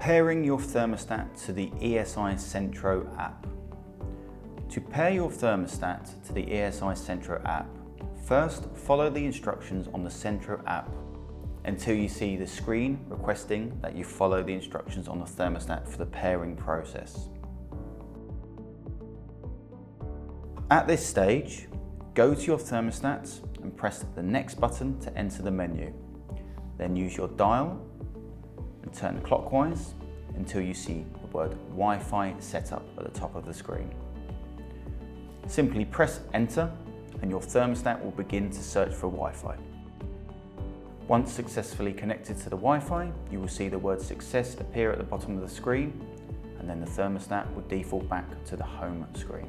Pairing your thermostat to the ESi Centro app. To pair your thermostat to the ESi Centro app, first follow the instructions on the Centro app until you see the screen requesting that you follow the instructions on the thermostat for the pairing process. At this stage, go to your thermostat and press the next button to enter the menu. Then use your dial and turn clockwise until you see the word Wi-Fi setup at the top of the screen. Simply press enter and your thermostat will begin to search for Wi-Fi. Once successfully connected to the Wi-Fi, you will see the word success appear at the bottom of the screen, and then the thermostat will default back to the home screen.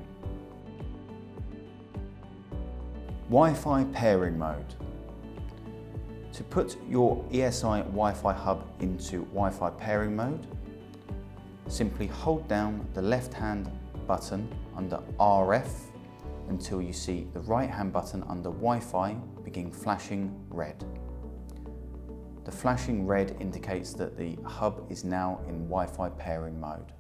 Wi-Fi pairing mode. To put your ESi Wi-Fi hub into Wi-Fi pairing mode, simply hold down the left-hand button under RF until you see the right-hand button under Wi-Fi begin flashing red. The flashing red indicates that the hub is now in Wi-Fi pairing mode.